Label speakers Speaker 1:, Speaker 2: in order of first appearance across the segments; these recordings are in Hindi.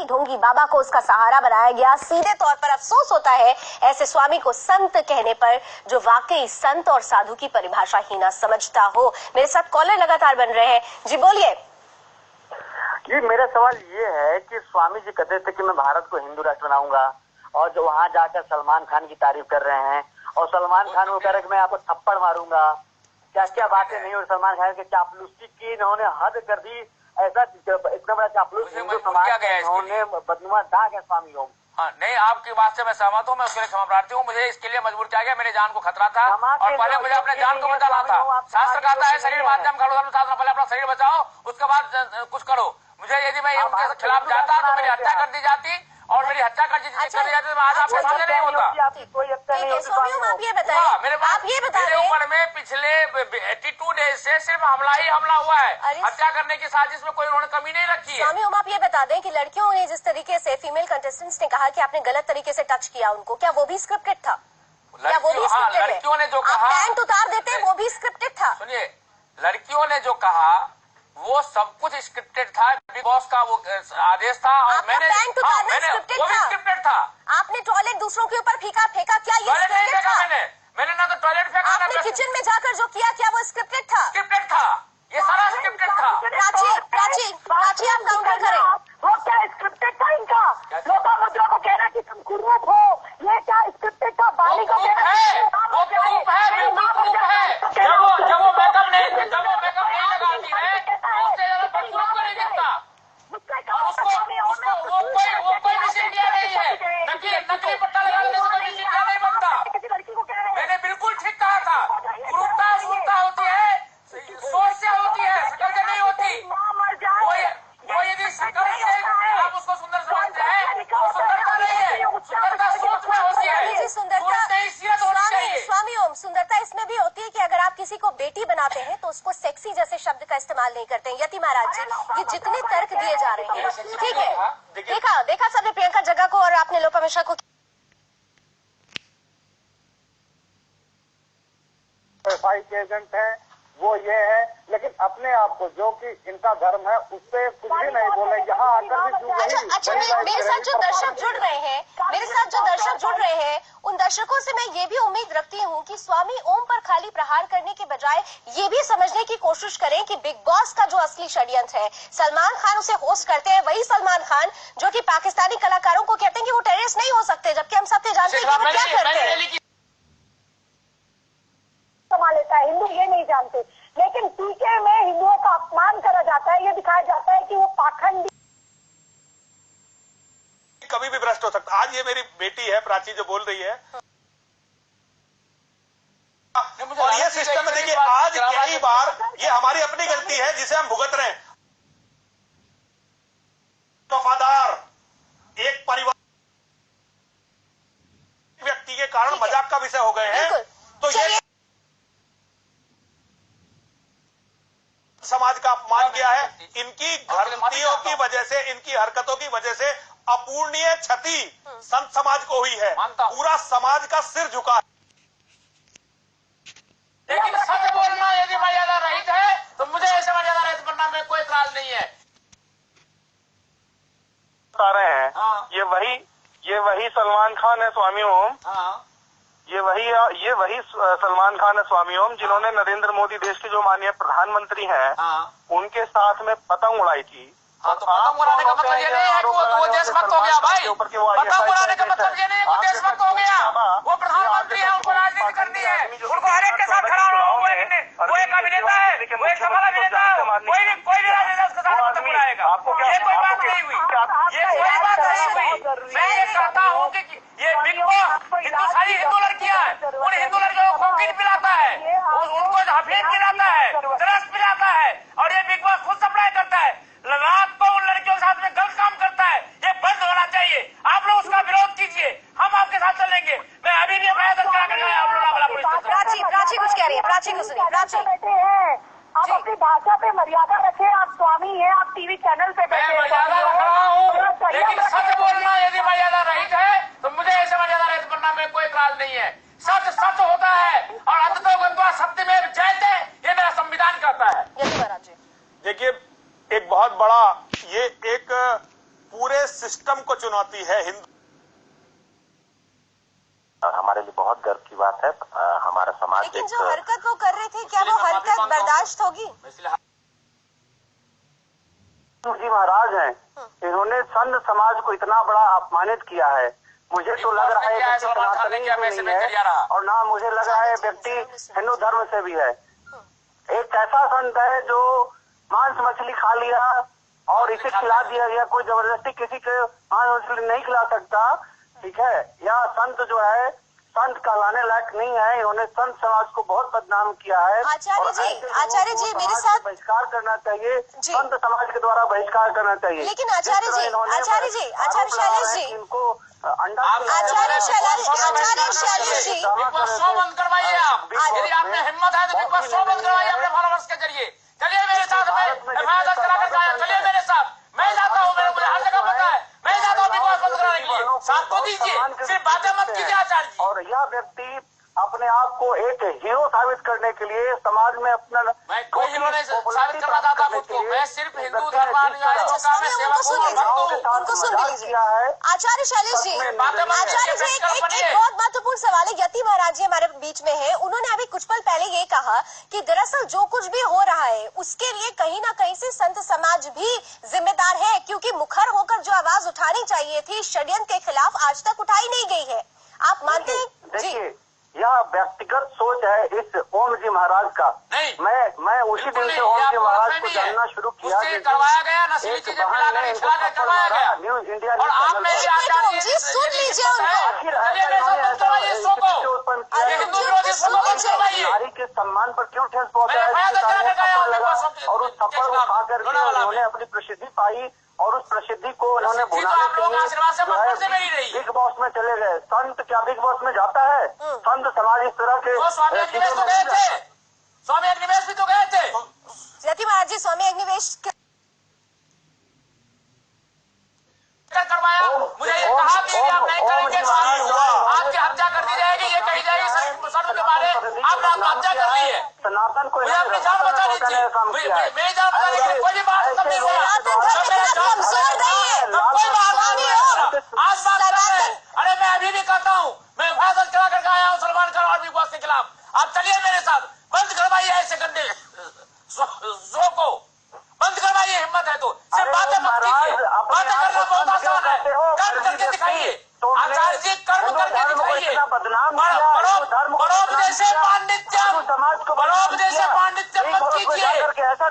Speaker 1: ढोंगी ढोंगी बाबा को उसका सहारा बनाया गया। सीधे तौर पर अफसोस होता है ऐसे स्वामी को संत कहने पर जो वाकई संत और साधु की परिभाषा ही ना समझता हो। मेरे साथ कॉलर लगातार बन रहे हैं। जी बोलिए।
Speaker 2: जी मेरा सवाल ये है कि स्वामी जी कहते थे कि मैं भारत को हिंदू राष्ट्र बनाऊंगा, और जो वहां जाकर सलमान खान की तारीफ कर रहे हैं, और सलमान खान को कह रहे कि मैं आपको थप्पड़ मारूंगा। क्या क्या बातें नहीं, और सलमान खान के चापलूसी की इन्होंने हद कर दी। ऐसा इतना बड़ा चापलूस हिंदू समाज का इन्होंने बदनुमा दाग है स्वामी ओम।
Speaker 3: हाँ, नहीं, आपकी बात से मैं सहमत हूँ। मैं उसके लिए क्षमा प्रार्थी हूँ। मुझे इसके लिए मजबूर किया गया, मेरे जान को खतरा था और पहले मुझे अपने जान को बचाना था। शास्त्र कहता है शरीर माध्यम खड़ो, पहले अपना शरीर बचाओ, उसके बाद कुछ करो। मुझे यदि मैं उनके खिलाफ जाता तो मेरी हत्या कर दी जाती, और मेरी हत्या कर दी जाती तो आज आपके सामने नहीं होता।
Speaker 1: आप ये बता
Speaker 3: मेरे ऊपर में पिछले 82 डेज से सिर्फ हमला ही हमला हुआ है। हत्या करने की साजिश में कोई उन्होंने कमी नहीं रखी है।
Speaker 1: स्वामी ओम, आप ये बता दें कि लड़कियों ने जिस तरीके से फीमेल कंटेस्टेंट्स ने कहा कि आपने गलत तरीके से टच किया उनको, क्या वो भी स्क्रिप्टेड था? क्या वो भी स्क्रिप्टेड है?
Speaker 3: लड़कियों ने जो कहा,
Speaker 1: पैंट उतार देते, वो भी स्क्रिप्टेड था?
Speaker 3: सुनिए, लड़कियों ने जो कहा वो सब कुछ स्क्रिप्टेड था। बिग बॉस का वो आदेश था, और मैंने वो भी स्क्रिप्टेड था।
Speaker 1: आपने टॉयलेट दूसरों के ऊपर फेंका, क्या ये
Speaker 3: टॉयलेट नहीं फेंका मैंने ना तो टॉयलेट फेंका।
Speaker 1: आपने किचन में जाकर जो किया, क्या वो स्क्रिप्टेड था?
Speaker 3: स्क्रिप्टेड था, ये सारा स्क्रिप्टेड था।
Speaker 1: प्राची आप काउंटर करें।
Speaker 4: वो क्या स्क्रिप्टेड था इनका? लोपामुद्रा को कहना कि तुम कुरूप हो, ये क्या स्क्रिप्टेड था? बाली को कहना
Speaker 3: वो प्रूफ है, बिल्कुल प्रूफ है। जब वो मेकअप नहीं लगाती है उससे ज्यादा खूबसूरत को नहीं दिखता, और उसको वो कोई मिसिंडिया नहीं है। नकली पट्टा लगाने से कोई मिसिंडिया नहीं बनता। मैंने बिल्कुल ठीक कहा था। कुरूपता सूरता होती है, सोच से होती है, शक्ल से नहीं होती। वो यदि शक्ल से आप उसको सुंदर समझते हैं, वो सुंदरता नहीं है। सुंदरता सोच में होती है,
Speaker 1: स्वामी ओम, सुंदरता इसमें भी होती है कि अगर आप किसी को बेटी बनाते हैं तो उसको सेक्सी जैसे शब्द का इस्तेमाल नहीं करते हैं। यति महाराज जी, ये जितने तर्क दिए जा रहे हैं, ठीक है, देखा सबने प्रियंका जग्गा को और आपने लोपा मिश्रा को।
Speaker 5: एफआई के एजेंट है वो ये है, लेकिन अपने आप को जो कि इनका धर्म है उससे कुछ भी नहीं बोले। यहाँ आकर भी
Speaker 1: अच्छा, मेरे साथ जो दर्शक जुड़ रहे हैं उन दर्शकों से मैं ये भी उम्मीद रखती हूँ कि स्वामी ओम पर खाली प्रहार करने के बजाय ये भी समझने की कोशिश करें कि बिग बॉस का जो असली षड्यंत्र है, सलमान खान उसे होस्ट करते हैं, वही सलमान खान जो कि पाकिस्तानी कलाकारों को कहते हैं कि वो टेररिस्ट नहीं हो सकते, जबकि हम सबसे जानते हैं कि वो क्या करते हैं।
Speaker 4: लेता है हिंदू ये नहीं जानते, लेकिन पीके में हिंदुओं का अपमान करा जाता है, ये दिखाया जाता है कि वो पाखंडी
Speaker 6: कभी भी भ्रष्ट हो सकता। आज ये मेरी बेटी है प्राची जो बोल रही है, और ये सिस्टम में देखिए आज कई बार ये हमारी अपनी गलती है जिसे हम भुगत रहे हैं। वफादार एक परिवार व्यक्ति के कारण मजाक का विषय हो गए हैं, तो ये समाज का अपमान किया है। इनकी गलतियों की वजह से, इनकी हरकतों की वजह से अपूर्णीय क्षति संत समाज को हुई है। पूरा समाज का सिर झुका है।
Speaker 3: लेकिन सच बोलना यदि मर्यादा रहित है तो मुझे ऐसे मर्यादा रहित बनना में कोई इतराज नहीं है।
Speaker 5: बता रहे हैं ये वही सलमान खान है स्वामी ओम। ये वही सलमान खान है स्वामी ओम जिन्होंने नरेंद्र मोदी देश के जो माननीय प्रधानमंत्री हैं उनके साथ में पतंग उड़ाई थी।
Speaker 3: हाँ, तो पतंग उड़ाने का मतलब ये नहीं है कि वो देशभक्त हो गया भाई। पतंग उड़ाने का मतलब ये नहीं है कि वो देशभक्त हो गया। वो प्रधानमंत्री है, उनको राजनीति करनी है, उनको हर एक के साथ खड़ा होना। वो एक अभिनेता है, वो एक सफल अभिनेता है, कोई भी राजनेता उसके साथ पतंग उड़ाएगा। ये कोई बात नहीं हुई, ये कोई बात नहीं हुई। मैं ये कहता हूँ कि ये बिग बॉस सारी हिंदू लड़कियां हैं, उन हिंदू लड़कियों को कोकीन पिलाता है, उनको हफीज पिलाता है, ड्रग्स पिलाता है, और ये बिग बॉस खुद सप्लाई करता है। रात को उन लड़कियों के साथ में गलत काम करता है, ये बंद होना चाहिए। आप लोग उसका विरोध कीजिए, हम आपके साथ चलेंगे। मैं अभी भी एफआईआर दर्ज करा कर आप लोग।
Speaker 1: प्राची कुछ कह रही है, प्राची को सुनिए। प्राची
Speaker 4: बैठे हैं, आप अपनी भाषा पे मर्यादा रखें। आप स्वामी हैं, आप टीवी चैनल पे बैठे हैं।
Speaker 3: मर्यादा रख रहा हूँ, लेकिन सच बोलना यदि मर्यादा रहित है तो मुझे ऐसे मर्यादा रहित बनना में कोई इतराज नहीं है। सच सच होता है, और अंततो गत्वा सत्यमेव जयते, ये मेरा संविधान कहता है।
Speaker 1: यति महाराज जी,
Speaker 6: देखिए एक बहुत बड़ा ये एक पूरे सिस्टम को चुनौती है। हिंदू
Speaker 5: हमारे लिए बहुत गर्व की बात है। हमारा समाज,
Speaker 1: लेकिन जो हरकत वो कर रहे थे, क्या वो हरकत बर्दाश्त होगी?
Speaker 2: जी महाराज हैं, इन्होंने संत समाज को इतना बड़ा अपमानित किया है। मुझे तो लग रहा है कि सनातनी नहीं है, और ना मुझे लग रहा है व्यक्ति हिंदू धर्म से भी है। एक ऐसा संत है जो मांस मछली खा लिया और इसे खिला दिया गया। कोई जबरदस्ती किसी के मांस मछली नहीं खिला सकता, ठीक है। यह संत जो है संत कहलाने लायक नहीं है। इन्होंने संत समाज को बहुत बदनाम किया है।
Speaker 1: आचार्य जी मेरे साथ
Speaker 2: बहिष्कार करना चाहिए, संत समाज के द्वारा बहिष्कार करना चाहिए।
Speaker 1: लेकिन आचार्य शैलेश जी,
Speaker 2: इनको अंडा,
Speaker 1: आचार्य Shailesh ji,
Speaker 3: big boss show बंद करवाइए आप। यदि आप में हिम्मत है तो बिग बॉस शो बंद करवाइए अपने फॉलोअर्स के जरिए। चलिए मेरे साथ, मैं एफआईआर दर्ज करा करके आया, चलिए मेरे साथ, मैं जाता हूँ, मुझे हर जगह पता है, मैं जाता हूँ बिग बॉस बंद कराने के लिए। साथ तो दीजिए, सिर्फ बातें मत कीजिए आचार्य जी।
Speaker 2: और यह व्यक्ति अपने आप को एक हीरो साबित करने के लिए समाज में अपना,
Speaker 3: मैं कोई हीरो नहीं साबित करना चाहता खुद को। मैं सिर्फ हिंदू धर्मानुयायियों का मैं सेवक हूँ,
Speaker 1: उनको सुन लीजिए। आचार्य शैलेश जी, आचार्य जी, एक बहुत महत्वपूर्ण सवाल है। यति महाराज जी हमारे बीच में है। उन्होंने अभी कुछ पल पहले ये कहा कि दरअसल जो कुछ भी हो रहा है उसके लिए कहीं ना कहीं से संत समाज भी जिम्मेदार है, क्योंकि मुखर होकर जो आवाज उठानी चाहिए थी षड्यंत्र के खिलाफ आज तक उठाई नहीं गई है। आप मानते हैं?
Speaker 2: देखिए, यह व्यक्तिगत सोच है इस ओम जी महाराज का। मैं उसी दिन से ओम जी महाराज को जानना शुरू किया।
Speaker 3: करवाया गया, नशीली चीजें पिलाकर खिलाकर करवाया गया।
Speaker 2: न्यूज इंडिया
Speaker 3: और आप में भी आचार्य जी
Speaker 1: सुन लीजिए
Speaker 2: नारी के सम्मान पर क्यों ठेस पहुंचाया, और उस थप्पड़ को खा करके उन्होंने अपनी प्रसिद्धि पाई, और उस प्रसिद्धि को उन्होंने भुलाने के लिए बिग बॉस में चले गए। संत क्या बिग बॉस में जाता है? संत समाज इस तरह के
Speaker 3: स्वामी अग्निवेश तो गए थे, स्वामी अग्निवेश भी तो गए थे।
Speaker 1: यति महाराज जी स्वामी अग्निवेश
Speaker 3: करवाया, मुझे ये कहा कि आप नहीं करेंगे आपकी हत्या कर दी जाएगी, ये कही जाएगी सर्व के बारे आपने आत्महत्या कर ली है।
Speaker 2: सनातन को
Speaker 3: मुझे अपनी जान बचानी थी, मेरी जान बचाने के लिए कोई भी बात नहीं हुआ। आज बात कर रहे हैं, अरे मैं अभी भी कहता हूँ, मैं फैसला चला करके आया हूँ सलमान खान और बिग बॉस के खिलाफ। आप चलिए मेरे साथ, बंद करवाइए ऐसे गंदे शो को, बंद करवाइए। हिम्मत है तो सिर्फ बातें मत कीजिए, बातें करना बहुत आसान है, कर्म करके दिखाइए। आचार्य जी कर्म करके दिखाइए। बड़ोपदेश से पांडित्यम मत कीजिए।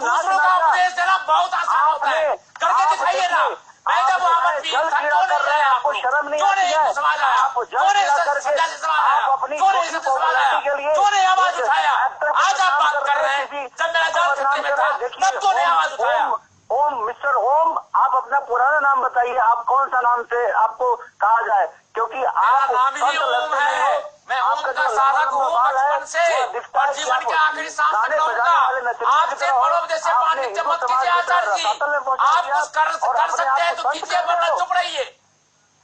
Speaker 3: दूसरों का उपदेश देना बहुत आसान होता है, करके दिखाइए ना। मैं जब वहां पर क्यों नहीं रहे आपको शर्म नहीं, क्यों नहीं सवाल आया, क्यों नहीं सवाल आया, क्यों नहीं सवाल आया, क्यों नहीं आवाज उठाया? आज आप बात कर रहे हैं, जब मेरा जान खतरे में था तब क्यों नहीं आवाज उठाया?
Speaker 2: ओम, मिस्टर ओम, आप अपना पुराना नाम बताइए, आप कौन सा नाम से आपको कहा जाए? क्योंकि आप
Speaker 3: नाम ही ओम है, मैं ओम का साधक हूँ बचपन से, और जीवन के आखिरी सांस तक रहूंगा। आपसे बड़ोपदेश से पांडित्य मत कीजिए आचार्य जी। आप कुछ कर सकते हैं तो कीजिए, वरना चुप रहिए।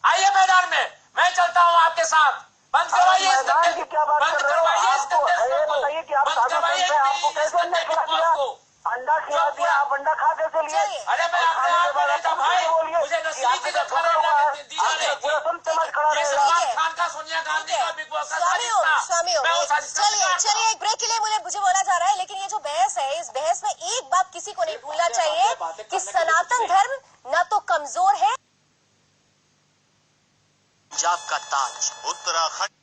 Speaker 3: आइए मैदान में, मैं चलता हूँ आपके साथ। बंद करवाइए इस गंदे, बंद करवाइए इस गंदे शो को, बंद करवाइए इस गंदे बिग बॉस को।
Speaker 2: अंडा खिला दिया, आप अंडा खा कैसे लिए?
Speaker 3: अरे मैं अपने आप में नहीं था भाई, मुझे नस्ली चीजें खाने दी जाने थी। ये सलमान खान का, सोनिया गांधी का, बिग बॉस का
Speaker 1: चलिए एक ब्रेक के लिए मुझे बोला जा रहा है, लेकिन ये जो बहस है, इस बहस में एक बात किसी को नहीं भूलना चाहिए कि सनातन धर्म न तो कमजोर है।
Speaker 7: पंजाब का ताज उत्तराखंड